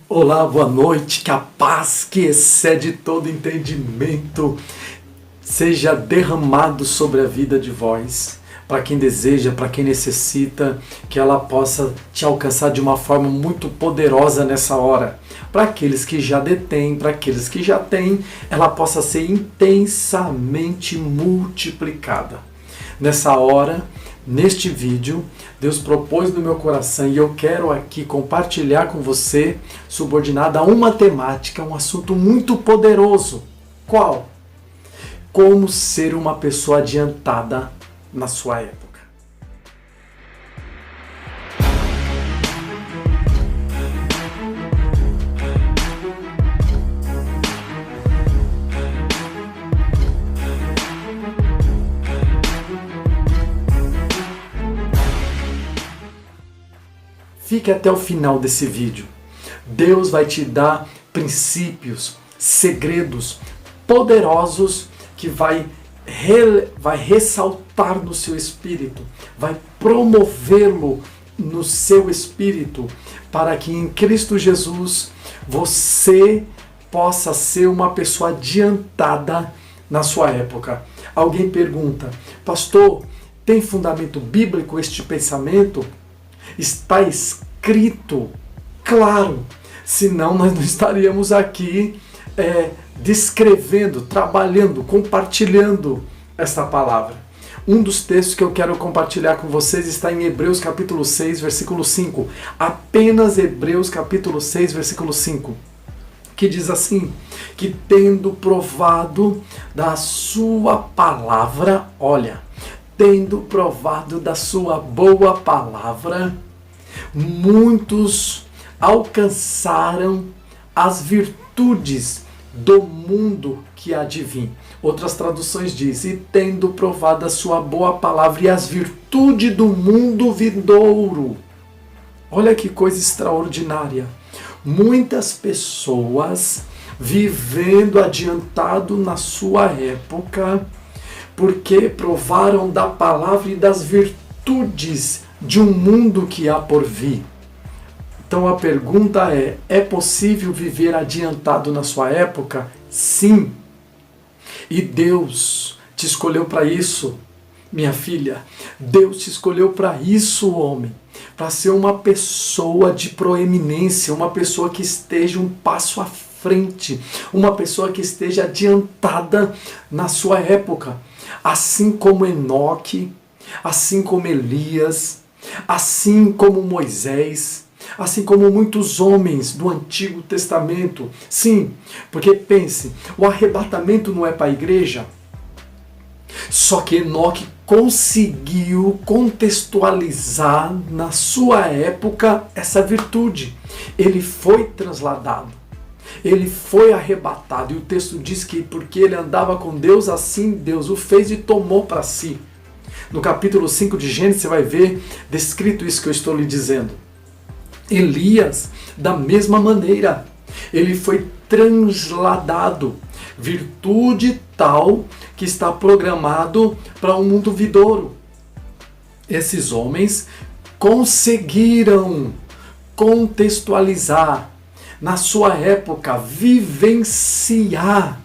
Olá, boa noite, que a paz que excede todo entendimento seja derramado sobre a vida de vós, para quem deseja, para quem necessita, que ela possa te alcançar de uma forma muito poderosa nessa hora. Para aqueles que já detêm, para aqueles que já têm, ela possa ser intensamente multiplicada. Nessa hora, neste vídeo, Deus propôs no meu coração e eu quero aqui compartilhar com você, subordinada a uma temática, um assunto muito poderoso. Qual? Como ser uma pessoa adiantada na sua época. Fique até o final desse vídeo. Deus vai te dar princípios, segredos poderosos que vai ressaltar no seu espírito, vai promovê-lo no seu espírito, para que em Cristo Jesus você possa ser uma pessoa adiantada na sua época. Alguém pergunta, pastor, tem fundamento bíblico este pensamento? Está escrito, claro, senão nós não estaríamos aqui descrevendo, trabalhando, compartilhando esta palavra. Um dos textos que eu quero compartilhar com vocês está em Hebreus capítulo 6, versículo 5. Apenas Hebreus capítulo 6, versículo 5. Que diz assim, que tendo provado da sua palavra, olha, tendo provado da sua boa palavra, muitos alcançaram as virtudes do mundo que há de vir. Outras traduções dizem, e tendo provado a sua boa palavra e as virtudes do mundo vindouro. Olha que coisa extraordinária. Muitas pessoas vivendo adiantado na sua época, porque provaram da palavra e das virtudes de um mundo que há por vir. Então a pergunta é possível viver adiantado na sua época? Sim. E Deus te escolheu para isso, minha filha. Deus te escolheu para isso, homem. Para ser uma pessoa de proeminência, uma pessoa que esteja um passo à frente, uma pessoa que esteja adiantada na sua época. Assim como Enoque, assim como Elias, assim como Moisés, assim como muitos homens do Antigo Testamento. Sim, porque pense, o arrebatamento não é para a igreja. Só que Enoque conseguiu contextualizar na sua época essa virtude. Ele foi transladado. Ele foi arrebatado, e o texto diz que porque ele andava com Deus, assim Deus o fez e tomou para si. No capítulo 5 de Gênesis você vai ver descrito isso que eu estou lhe dizendo. Elias, da mesma maneira, ele foi transladado, virtude tal que está programado para um mundo vindouro. Esses homens conseguiram contextualizar na sua época, vivenciar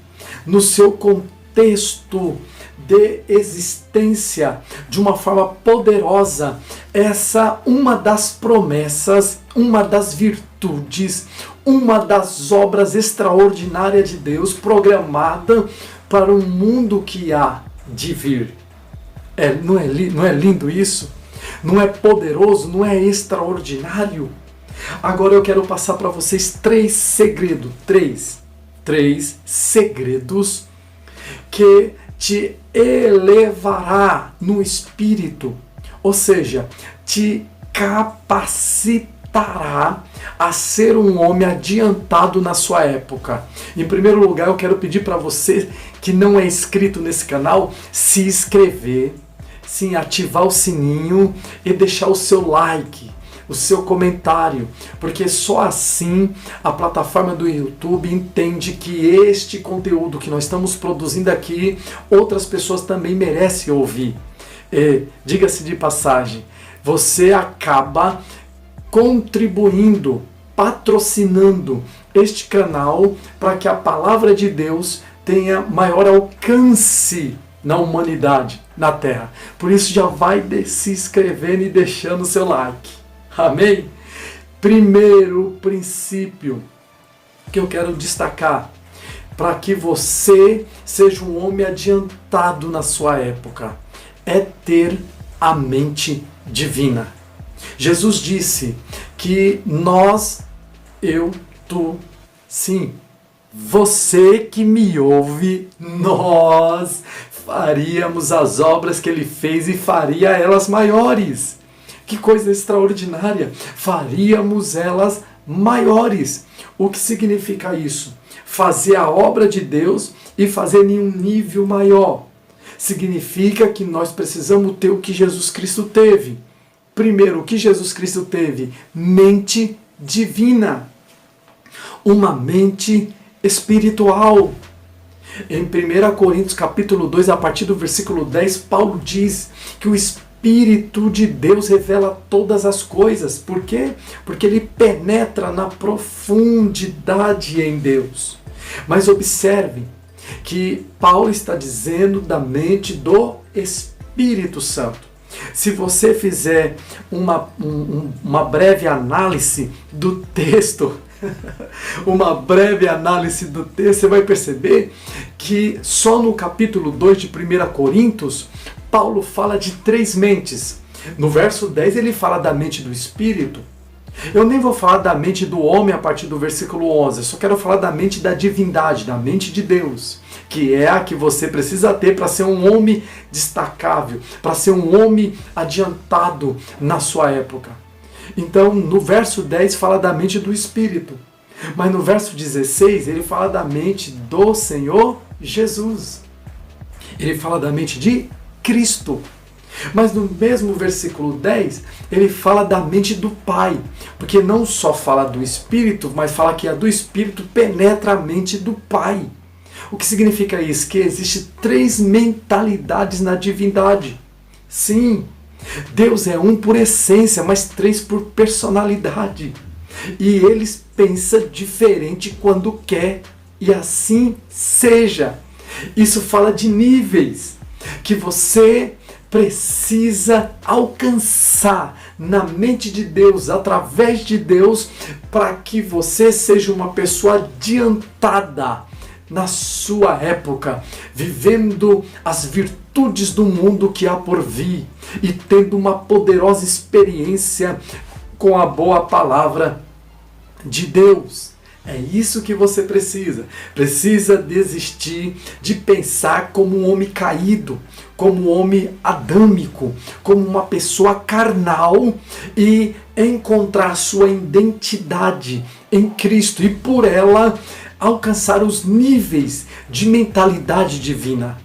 no seu contexto de existência de uma forma poderosa essa uma das promessas, uma das virtudes, uma das obras extraordinárias de Deus programada para um mundo que há de vir. Não é lindo isso? Não é poderoso? Não é extraordinário? Agora eu quero passar para vocês três segredos que te elevará no espírito, ou seja, te capacitará a ser um homem adiantado na sua época. Em primeiro lugar, eu quero pedir para você que não é inscrito nesse canal, se inscrever, sim, ativar o sininho e deixar o seu like, o seu comentário, porque só assim a plataforma do YouTube entende que este conteúdo que nós estamos produzindo aqui, outras pessoas também merecem ouvir. Diga-se de passagem, você acaba contribuindo patrocinando este canal para que a palavra de Deus tenha maior alcance na humanidade, na Terra. Por isso já vai se inscrevendo e deixando o seu like. Amém? Primeiro princípio que eu quero destacar para que você seja um homem adiantado na sua época é ter a mente divina. Jesus disse que sim, você que me ouve, nós faríamos as obras que ele fez e faria elas maiores. Que coisa extraordinária! Faríamos elas maiores. O que significa isso? Fazer a obra de Deus e fazer em um nível maior. Significa que nós precisamos ter o que Jesus Cristo teve. Primeiro, o que Jesus Cristo teve? Mente divina. Uma mente espiritual. Em 1 Coríntios capítulo 2, a partir do versículo 10, Paulo diz que o Espírito de Deus revela todas as coisas. Por quê? Porque ele penetra na profundidade em Deus. Mas observe que Paulo está dizendo da mente do Espírito Santo. Se você fizer uma breve análise do texto, você vai perceber que só no capítulo 2 de 1 Coríntios, Paulo fala de 3 mentes. No verso 10 ele fala da mente do Espírito. Eu nem vou falar da mente do homem a partir do versículo 11, eu só quero falar da mente da divindade, da mente de Deus, que é a que você precisa ter para ser um homem destacável, para ser um homem adiantado na sua época. Então, no verso 10 fala da mente do Espírito, mas no verso 16 ele fala da mente do Senhor Jesus. Ele fala da mente de Cristo. Mas no mesmo versículo 10, ele fala da mente do Pai, porque não só fala do Espírito, mas fala que a do Espírito penetra a mente do Pai. O que significa isso? Que existem 3 mentalidades na divindade. Sim, Deus é um por essência, mas 3 por personalidade. E ele pensa diferente quando quer, e assim seja. Isso fala de níveis que você precisa alcançar na mente de Deus, através de Deus, para que você seja uma pessoa adiantada na sua época, vivendo as virtudes do mundo que há por vir e tendo uma poderosa experiência com a boa palavra de Deus. É isso que você precisa. Precisa desistir de pensar como um homem caído, como um homem adâmico, como uma pessoa carnal e encontrar sua identidade em Cristo e por ela alcançar os níveis de mentalidade divina.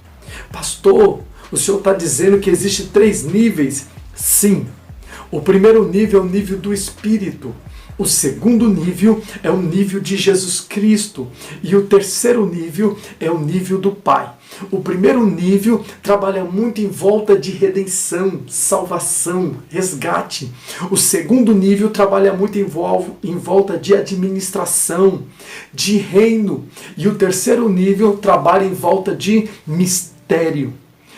Pastor, o senhor está dizendo que existem 3 níveis? Sim. O primeiro nível é o nível do Espírito. O segundo nível é o nível de Jesus Cristo. E o terceiro nível é o nível do Pai. O primeiro nível trabalha muito em volta de redenção, salvação, resgate. O segundo nível trabalha muito em volta de administração, de reino. E o terceiro nível trabalha em volta de mistério.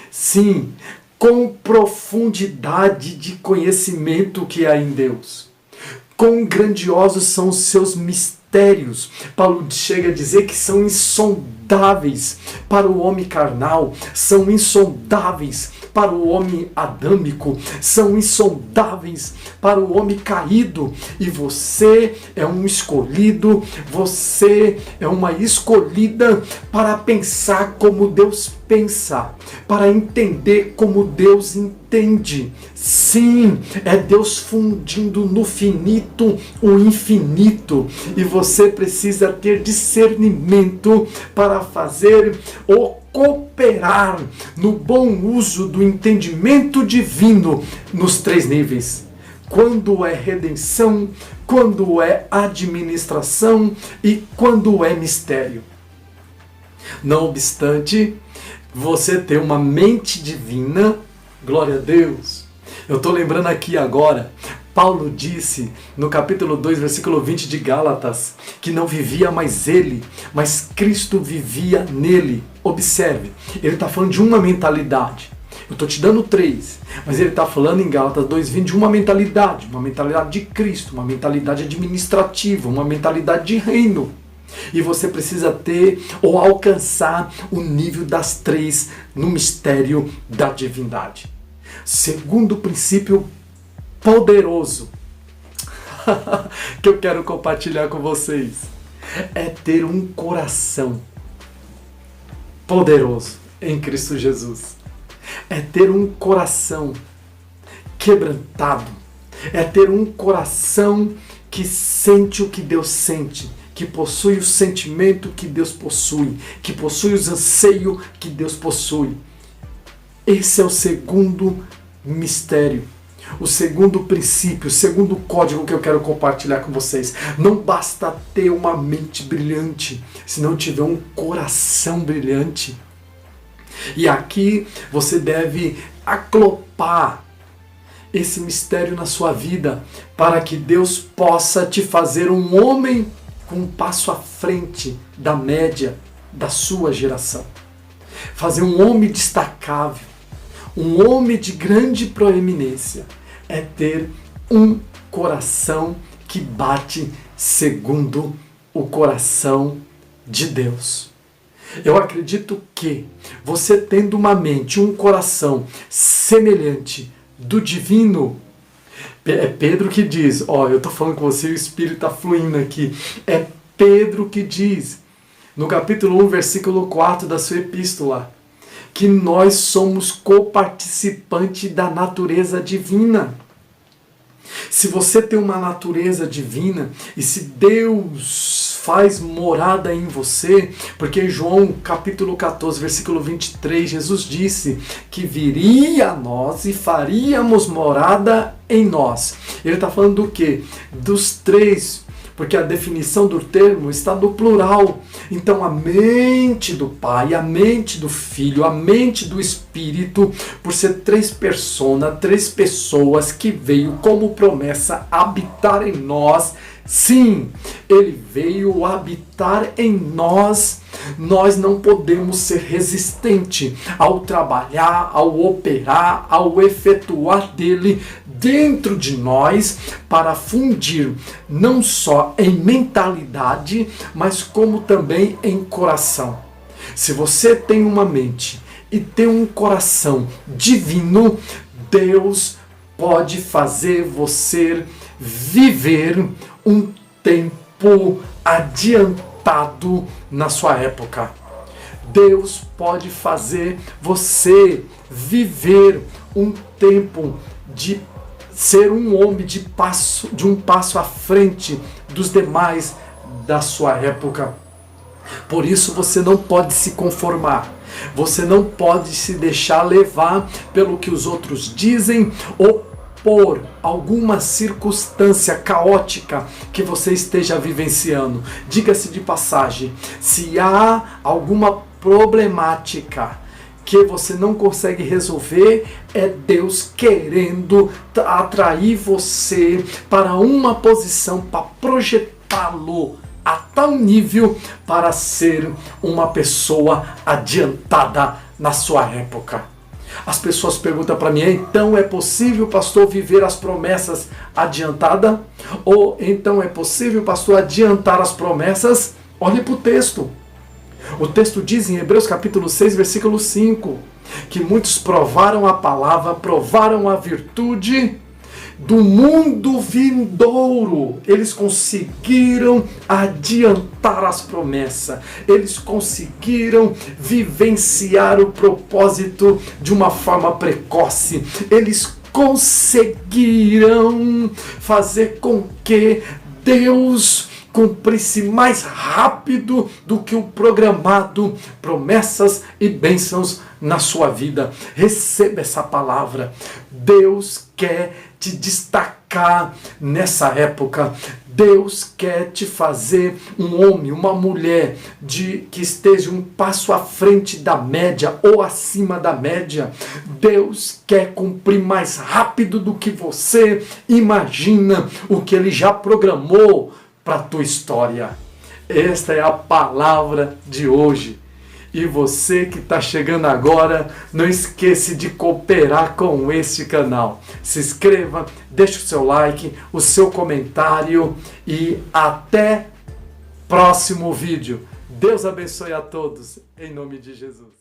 Sim, com profundidade de conhecimento que há em Deus. Quão grandiosos são os seus mistérios. Paulo chega a dizer que são insondáveis para o homem carnal, são insondáveis para o homem adâmico, são insondáveis para o homem caído. E você é um escolhido, você é uma escolhida para pensar como Deus pensa, para entender como Deus entende. Sim, é Deus fundindo no finito o infinito, e você precisa ter discernimento para fazer o cooperar no bom uso do entendimento divino nos 3 níveis. Quando é redenção, quando é administração e quando é mistério. Não obstante, você ter uma mente divina, glória a Deus. Eu estou lembrando aqui agora, Paulo disse no capítulo 2, versículo 20 de Gálatas, que não vivia mais ele, mas Cristo vivia nele. Observe, ele está falando de uma mentalidade. Eu estou te dando 3, mas ele está falando em Gálatas 2,20 de uma mentalidade de Cristo, uma mentalidade administrativa, uma mentalidade de reino. E você precisa ter ou alcançar o nível das 3 no mistério da divindade. Segundo princípio poderoso que eu quero compartilhar com vocês é ter um coração poderoso em Cristo Jesus. É ter um coração quebrantado. É ter um coração que sente o que Deus sente, que possui o sentimento que Deus possui, que possui os anseios que Deus possui. Esse é o segundo mistério, o segundo princípio, o segundo código que eu quero compartilhar com vocês. Não basta ter uma mente brilhante, se não tiver um coração brilhante. E aqui você deve acoplar esse mistério na sua vida para que Deus possa te fazer um homem com um passo à frente da média da sua geração. Fazer um homem destacável, um homem de grande proeminência, é ter um coração que bate segundo o coração de Deus. Eu acredito que você tendo uma mente, um coração semelhante do divino, é Pedro que diz, eu estou falando com você, o Espírito está fluindo aqui, é Pedro que diz, no capítulo 1, versículo 4 da sua epístola, que nós somos coparticipantes da natureza divina. Se você tem uma natureza divina, e se Deus faz morada em você, porque em João capítulo 14, versículo 23, Jesus disse que viria a nós e faríamos morada em nós. Ele está falando do quê? Dos 3, porque a definição do termo está no plural. Então a mente do Pai, a mente do Filho, a mente do Espírito, por ser 3 pessoas que veio como promessa habitar em nós. Sim, ele veio habitar em nós. Nós não podemos ser resistentes ao trabalhar, ao operar, ao efetuar dele dentro de nós para fundir não só em mentalidade, mas como também em coração. Se você tem uma mente e tem um coração divino, Deus pode fazer você viver um tempo adiantado na sua época. Deus pode fazer você viver um tempo de ser um homem de um passo à frente dos demais da sua época. Por isso você não pode se conformar. Você não pode se deixar levar pelo que os outros dizem ou por alguma circunstância caótica que você esteja vivenciando. Diga-se de passagem, se há alguma problemática que você não consegue resolver, é Deus querendo atrair você para uma posição, para projetá-lo a tal nível para ser uma pessoa adiantada na sua época. As pessoas perguntam para mim, então é possível, pastor, viver as promessas adiantada? Ou então é possível, pastor, adiantar as promessas? Olhe para o texto. O texto diz em Hebreus capítulo 6, versículo 5, que muitos provaram a palavra, provaram a virtude do mundo vindouro. Eles conseguiram adiantar as promessas. Eles conseguiram vivenciar o propósito de uma forma precoce. Eles conseguiram fazer com que Deus cumprisse mais rápido do que o programado, promessas e bênçãos na sua vida. Receba essa palavra. Deus quer te destacar cá nessa época. Deus quer te fazer um homem, uma mulher que esteja um passo à frente da média ou acima da média. Deus quer cumprir mais rápido do que você imagina o que Ele já programou para a tua história. Esta é a palavra de hoje. E você que está chegando agora, não esqueça de cooperar com este canal. Se inscreva, deixe o seu like, o seu comentário e até próximo vídeo. Deus abençoe a todos, em nome de Jesus.